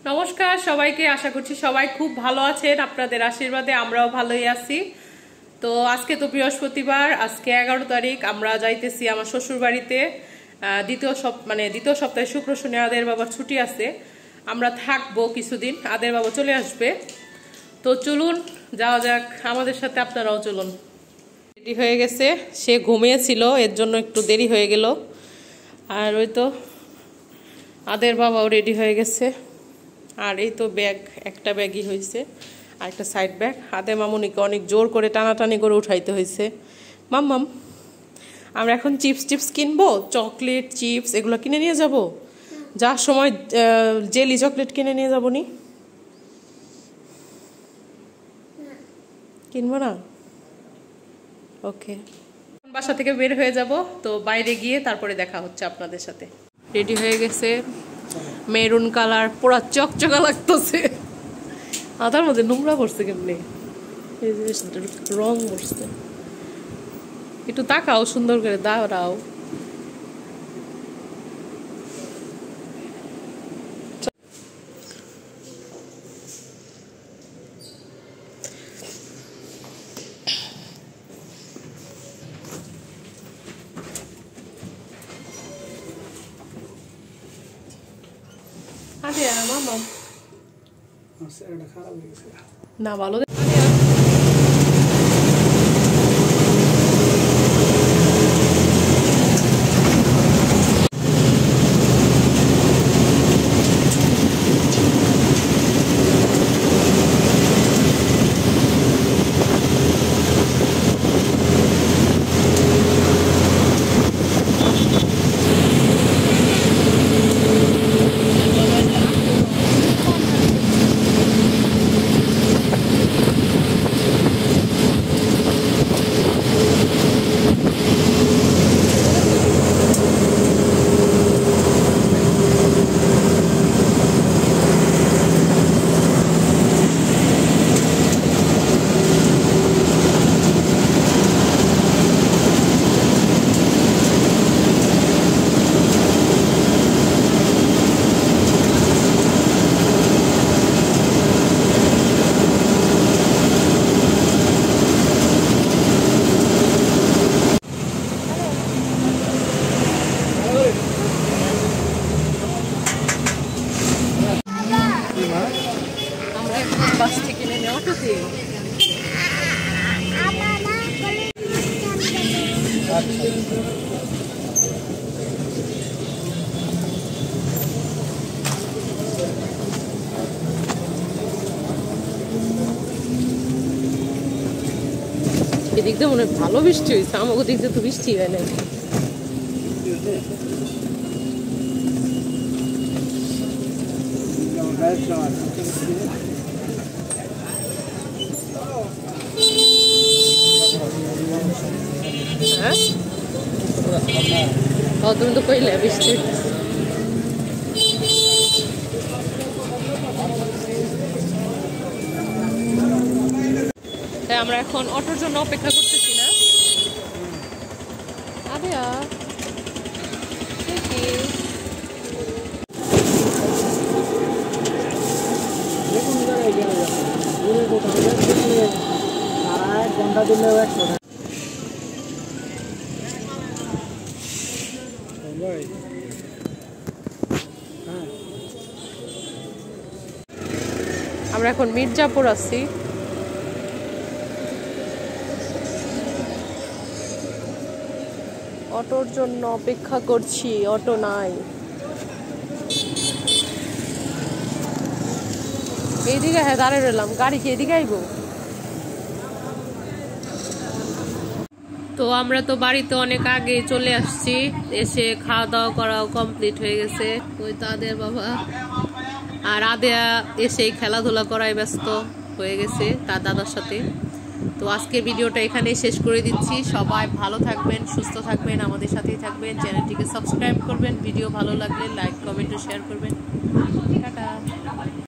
নমস্কার সবাইকে, আশা করছি সবাই খুব ভালো আছেন। আপনাদের আশীর্বাদে আমরাও ভালোই আছি। তো আজকে তো বৃহস্পতিবার, আজকে 11 তারিখ। আমরা যাইতেছি আমার শ্বশুর বাড়িতে। দ্বিতীয় সপ্তাহে শুক্র শনি আদের বাবার ছুটি আছে, আমরা থাকবো কিছুদিন, আদের বাবা চলে আসবে। তো চলুন যাওয়া যাক, আমাদের সাথে আপনারাও চলুন। রেডি হয়ে গেছে, সে ঘুমিয়েছিল এর জন্য একটু দেরি হয়ে গেল। আর ওই তো আদের বাবাও রেডি হয়ে গেছে। আর এই তো ব্যাগ, একটা ব্যাগই হয়েছে আর একটা সাইড ব্যাগ। আদে মামুনিকে অনেক জোর করে টানাটানি করে উঠাইতে হয়েছে। মাম্মাম, আমরা এখন চিপস কিনবো, চকলেট চিপস এগুলো কিনে নিয়ে যাব। যার সময় জেলি চকলেট কিনে নিয়ে যাবো নি? কিনবো না? ওকে, বাসা থেকে বের হয়ে যাব। তো বাইরে গিয়ে তারপরে দেখা হচ্ছে আপনাদের সাথে। রেডি হয়ে গেছে, মেরুন কালার, পুরা চকচকা লাগতেছে। আদার মধ্যে নোংরা পড়ছে কেমনি, এই জিনিসটা রং পড়ছে। একটু তাকাও, সুন্দর করে দাঁড়াও। না ভালো বাস থেকে নেমে অটোতে। এদিক দিয়ে মনে হয় ভালো বৃষ্টি হয়েছে, আমাকে দিক দিয়ে তো বৃষ্টি হয় না। তুমি তো কইলে বৃষ্টি। তাই আমরা এখন অটোর জন্য অপেক্ষা করতেছি না। আদিয়া ঘন্টা দিলেও 100 টাকা। আমরা এখন মির্জাপুর আছি। অটোর জন্য অপেক্ষা করছি, অটো নাই। এইদিকে হ্যাঁ দাঁড়িয়ে রইলাম, গাড়ি কি এদিকে আইব? তো আমরা তো বাড়িতে অনেক আগে চলে আসছি, এসে খাওয়া দাওয়া করাও কমপ্লিট হয়ে গেছে। ওই তাদের বাবা আর আদেয়া এসেই খেলাধুলা করায় ব্যস্ত হয়ে গেছে তার দাদার সাথে। তো আজকের ভিডিওটা এখানেই শেষ করে দিচ্ছি। সবাই ভালো থাকবেন, সুস্থ থাকবেন, আমাদের সাথেই থাকবেন, চ্যানেলটিকে সাবস্ক্রাইব করবেন, ভিডিও ভালো লাগলে লাইক কমেন্ট ও শেয়ার করবেন।